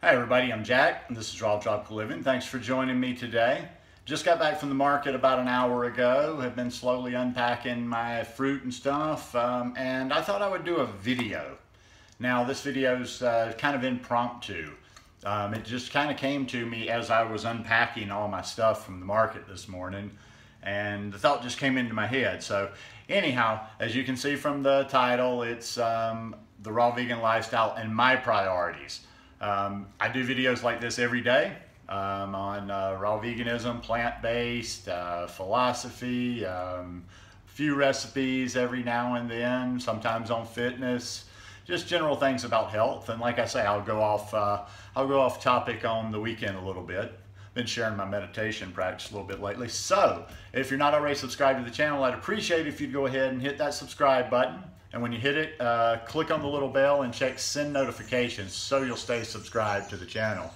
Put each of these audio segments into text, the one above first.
Hi everybody, I'm Jack and this is Raw Tropical Living. Thanks for joining me today. Just got back from the market about an hour ago. Have been slowly unpacking my fruit and stuff, and I thought I would do a video. Now this video's kind of impromptu. It just kind of came to me as I was unpacking all my stuff from the market this morning, and the thought just came into my head. So anyhow, as you can see from the title, it's the raw vegan lifestyle and my priorities. I do videos like this every day on raw veganism, plant-based, philosophy, few recipes every now and then, sometimes on fitness, just general things about health. And like I say, I'll go off topic on the weekend a little bit. Been sharing my meditation practice a little bit lately. So if you're not already subscribed to the channel, I'd appreciate it if you'd go ahead and hit that subscribe button. And when you hit it, click on the little bell and check send notifications so you'll stay subscribed to the channel.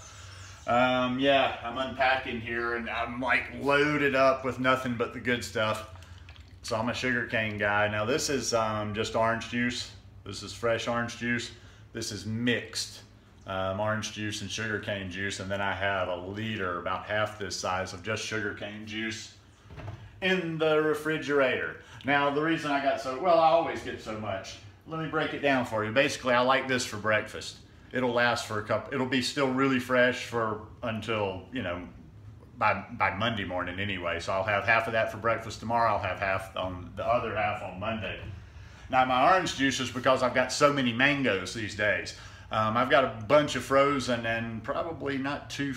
Yeah, I'm unpacking here and I'm like loaded up with nothing but the good stuff. So I'm a sugarcane guy. Now this is just orange juice. This is fresh orange juice. This is mixed orange juice and sugarcane juice. And then I have a liter, about half this size, of just sugarcane juice in the refrigerator. Now the reason I got I always get so much. Let me break it down for you. Basically, I like this for breakfast. It'll last for it'll be still really fresh for until, you know, by Monday morning anyway. So I'll have half of that for breakfast tomorrow. I'll have the other half on Monday. Now my orange juice is because I've got so many mangoes these days. I've got a bunch of frozen, and probably not too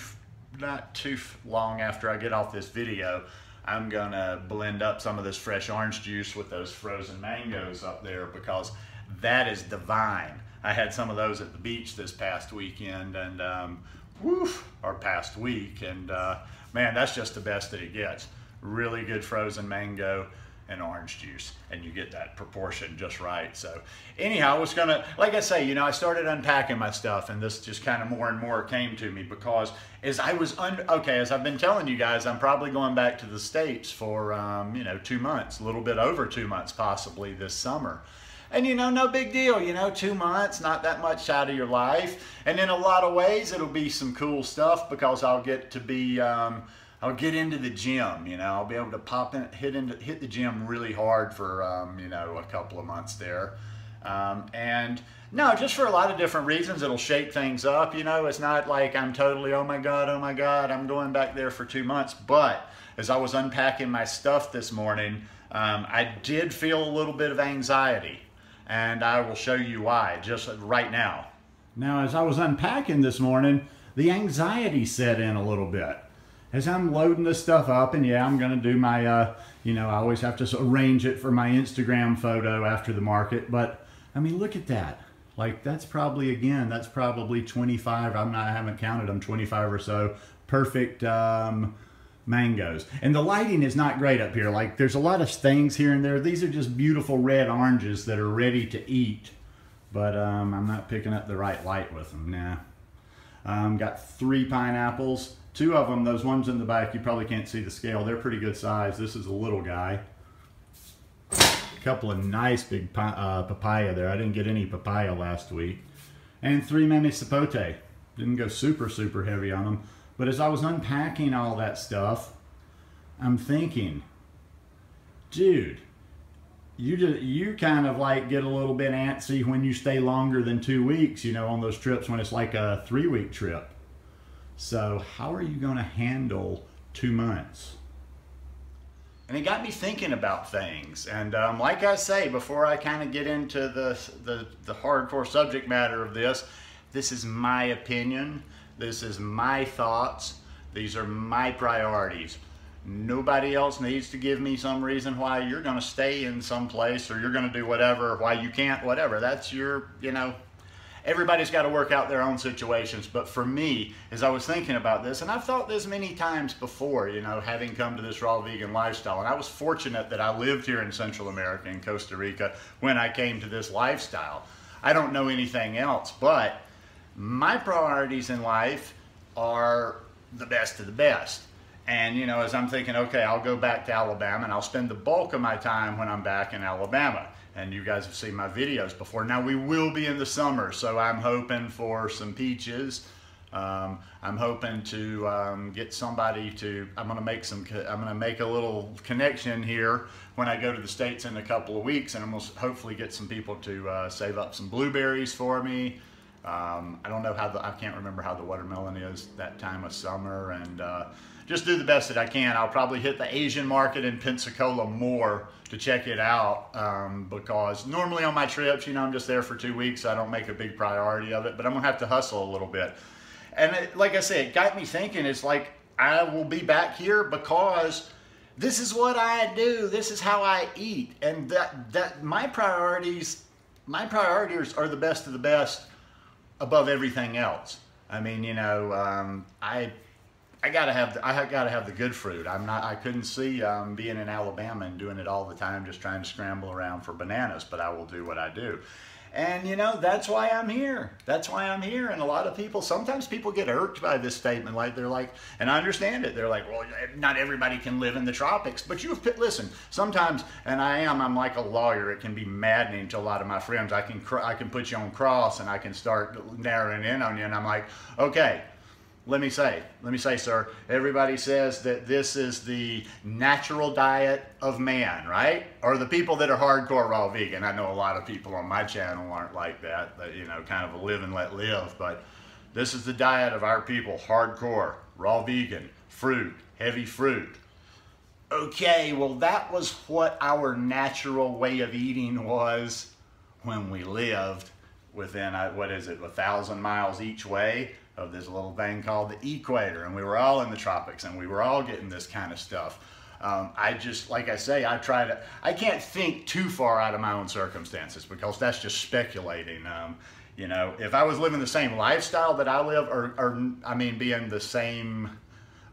long after I get off this video, I'm gonna blend up some of this fresh orange juice with those frozen mangoes up there, because that is divine. I had some of those at the beach this past weekend and past week, and man, that's just the best that it gets. Really good frozen mango and orange juice, and you get that proportion just right. So anyhow, I was gonna, like I say, you know, I started unpacking my stuff, and this just kind of more and more came to me, because as I've been telling you guys, I'm probably going back to the States for you know, 2 months, a little bit over 2 months possibly this summer. And you know, no big deal, you know, 2 months, not that much out of your life. And in a lot of ways, it'll be some cool stuff, because I'll get to be, I'll get into the gym, you know, I'll be able to hit the gym really hard for, you know, a couple of months there. And no, just for a lot of different reasons, it'll shake things up, you know. It's not like I'm totally, oh my God, I'm going back there for 2 months. But as I was unpacking my stuff this morning, I did feel a little bit of anxiety. And I will show you why just right now. Now, as I was unpacking this morning, the anxiety set in a little bit. As I'm loading this stuff up, and yeah, I'm gonna do my, you know, I always have to arrange it for my Instagram photo after the market, but I mean, look at that. Like, that's probably 25, I haven't counted them, 25 or so perfect mangoes. And the lighting is not great up here. Like, there's a lot of things here and there. These are just beautiful red oranges that are ready to eat, but I'm not picking up the right light with them. Nah. Got 3 pineapples. 2 of them, those ones in the back, you probably can't see the scale. They're pretty good size. This is a little guy. A couple of nice big papaya there. I didn't get any papaya last week. And 3 meme sapote. Didn't go super heavy on them. But as I was unpacking all that stuff, I'm thinking, dude, you kind of like get a little bit antsy when you stay longer than 2 weeks, you know, on those trips when it's like a 3-week trip. So how are you going to handle 2 months? And it got me thinking about things. And like I say, before I kind of get into the hardcore subject matter of this is my opinion. This is my thoughts. These are my priorities. Nobody else needs to give me some reason why you're going to stay in some place, or you're going to do whatever, why you can't, whatever. That's your, you know, everybody's got to work out their own situations. But for me, as I was thinking about this, and I've thought this many times before, you know, having come to this raw vegan lifestyle, and I was fortunate that I lived here in Central America, in Costa Rica, when I came to this lifestyle. I don't know anything else, but my priorities in life are the best of the best. And, you know, as I'm thinking, okay, I'll go back to Alabama, and I'll spend the bulk of my time when I'm back in Alabama. And you guys have seen my videos before. Now, we will be in the summer, so I'm hoping for some peaches, I'm hoping to get somebody to, I'm going to make a little connection here when I go to the States in a couple of weeks, and I'm going to hopefully get some people to save up some blueberries for me. I don't know how I can't remember how the watermelon is that time of summer, and just do the best that I can. I'll probably hit the Asian market in Pensacola more to check it out, because normally on my trips, you know, I'm just there for 2 weeks. So I don't make a big priority of it, but I'm gonna have to hustle a little bit. And like I said, it got me thinking, it's like, I will be back here because this is what I do. This is how I eat. And that my priorities are the best of the best above everything else. I mean, you know, I gotta have the good fruit. I couldn't see being in Alabama and doing it all the time, just trying to scramble around for bananas, but I will do what I do. And you know, that's why I'm here. That's why I'm here. And a lot of people, sometimes people get irked by this statement. Like, they're like, and I understand it. They're like, well, not everybody can live in the tropics. But listen, sometimes, and I'm like a lawyer. It can be maddening to a lot of my friends. I can put you on cross and I can start narrowing in on you. And I'm like, okay, let me say, sir, everybody says that this is the natural diet of man, right? Or the people that are hardcore raw vegan. I know a lot of people on my channel aren't like that, you know, kind of a live and let live, but this is the diet of our people, hardcore, raw vegan, fruit, heavy fruit. Okay, well, that was what our natural way of eating was when we lived within, what is it, 1,000 miles each way of this little thing called the equator, and we were all in the tropics, and we were all getting this kind of stuff. I just, like I say, I can't think too far out of my own circumstances, because that's just speculating. You know, if I was living the same lifestyle that I live, or I mean, be in the same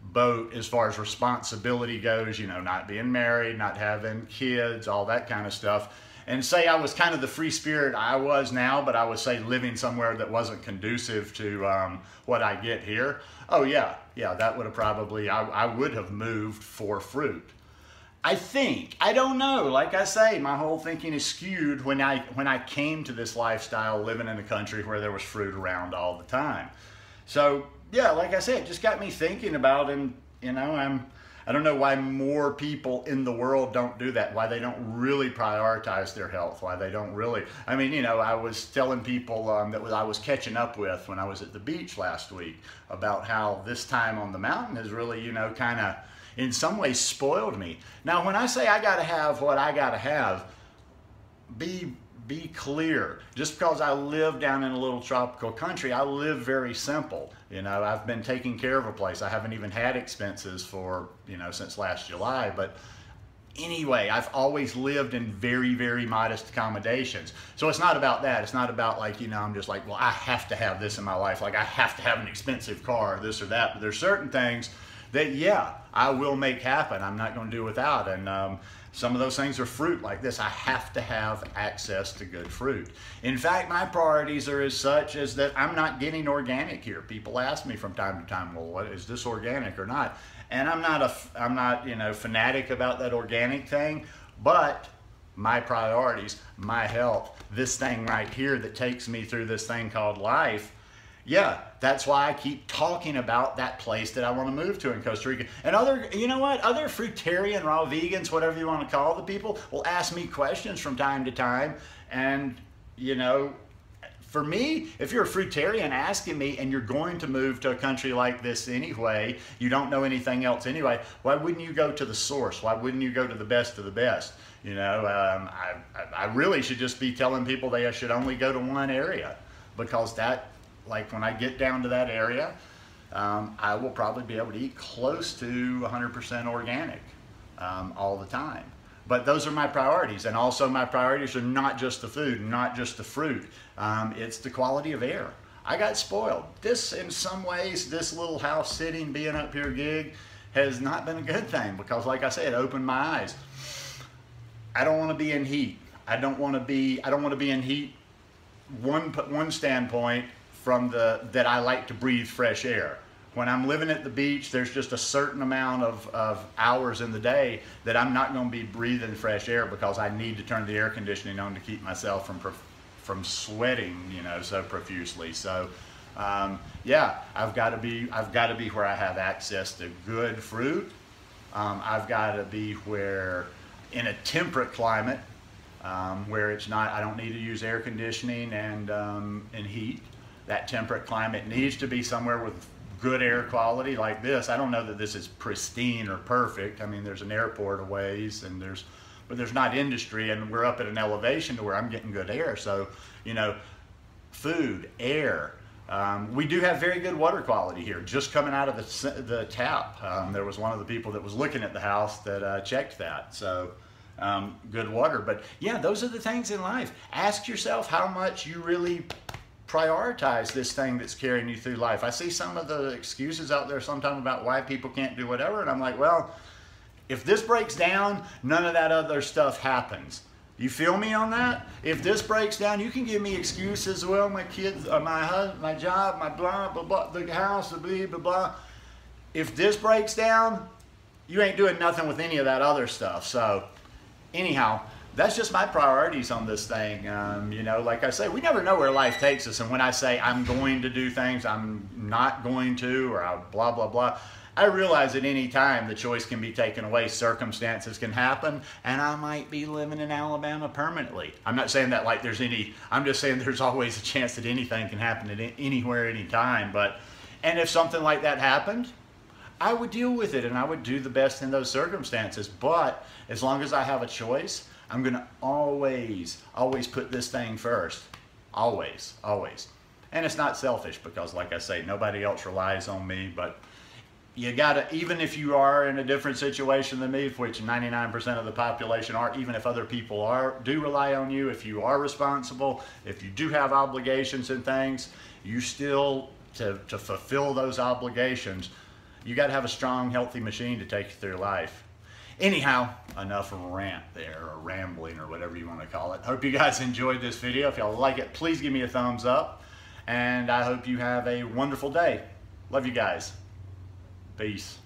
boat as far as responsibility goes, you know, not being married, not having kids, all that kind of stuff, and say I was kind of the free spirit I was now, but I would say living somewhere that wasn't conducive to what I get here. Oh yeah, that would have probably, I would have moved for fruit. I think, I don't know, like I say, my whole thinking is skewed when I came to this lifestyle living in a country where there was fruit around all the time. So yeah, like I said, it just got me thinking about, and you know, I don't know why more people in the world don't do that, why they don't really prioritize their health, why they don't really, I mean, you know, I was telling people that I was catching up with when I was at the beach last week about how this time on the mountain has really, you know, kind of in some ways spoiled me. Now, when I say I gotta have what I gotta have, be clear. Just because I live down in a little tropical country, I live very simple. You know, I've been taking care of a place. I haven't even had expenses for, you know, since last July. But anyway, I've always lived in very, very modest accommodations. So it's not about that. It's not about like, you know, I'm just like, well, I have to have this in my life. Like I have to have an expensive car, or this or that. But there's certain things that, yeah, I will make happen. I'm not going to do without. And some of those things are fruit like this. I have to have access to good fruit. In fact, my priorities are as such as that I'm not getting organic here. People ask me from time to time, well, what is this organic or not? And I'm not, you know, fanatic about that organic thing, but my priorities, my health, this thing right here that takes me through this thing called life, yeah, that's why I keep talking about that place that I want to move to in Costa Rica. And other, you know what, other fruitarian, raw vegans, whatever you want to call the people, will ask me questions from time to time. And, you know, for me, if you're a fruitarian asking me and you're going to move to a country like this anyway, you don't know anything else anyway, why wouldn't you go to the source? Why wouldn't you go to the best of the best? You know, I really should just be telling people they should only go to one area, because that, like when I get down to that area, I will probably be able to eat close to 100% organic all the time. But those are my priorities. And also my priorities are not just the food, not just the fruit. It's the quality of air. I got spoiled. This, in some ways, this little house sitting, being up here gig, has not been a good thing, because like I said, it opened my eyes. I don't want to be in heat. I don't want to be in heat. One standpoint, from that I like to breathe fresh air. When I'm living at the beach, there's just a certain amount of hours in the day that I'm not going to be breathing fresh air, because I need to turn the air conditioning on to keep myself from sweating, you know, so profusely. So Yeah, I've got to be where I have access to good fruit. I've got to be where, in a temperate climate, where it's not, I don't need to use air conditioning and heat. That temperate climate needs to be somewhere with good air quality like this. I don't know that this is pristine or perfect. I mean, there's an airport a ways, and but there's not industry, and we're up at an elevation to where I'm getting good air. So, you know, food, air. We do have very good water quality here, just coming out of the tap. There was one of the people that was looking at the house that checked that. So, good water. But yeah, those are the things in life. Ask yourself how much you really prioritize this thing that's carrying you through life. I see some of the excuses out there sometimes about why people can't do whatever, and I'm like, well, if this breaks down, none of that other stuff happens. You feel me on that? If this breaks down, you can give me excuses. Well, my kids, my husband, my job, my blah, blah, blah, the house, the blah, blah, blah. If this breaks down, you ain't doing nothing with any of that other stuff. So anyhow, that's just my priorities on this thing. You know, like I say, we never know where life takes us. And when I say I'm going to do things, I'm not going to, or I'll blah, blah, blah, I realize at any time the choice can be taken away, circumstances can happen, and I might be living in Alabama permanently. I'm not saying that like there's any, I'm just saying there's always a chance that anything can happen at anywhere, anytime. And if something like that happened, I would deal with it and I would do the best in those circumstances. But as long as I have a choice, I'm gonna always put this thing first. Always, always. And it's not selfish because, like I say, nobody else relies on me, but you gotta, even if you are in a different situation than me, which 99% of the population are, even if other people do rely on you, if you are responsible, if you do have obligations and things, you still, to fulfill those obligations, you gotta have a strong, healthy machine to take you through life. Anyhow, enough rant there, or rambling, or whatever you want to call it. Hope you guys enjoyed this video. If y'all like it, please give me a thumbs up. And I hope you have a wonderful day. Love you guys. Peace.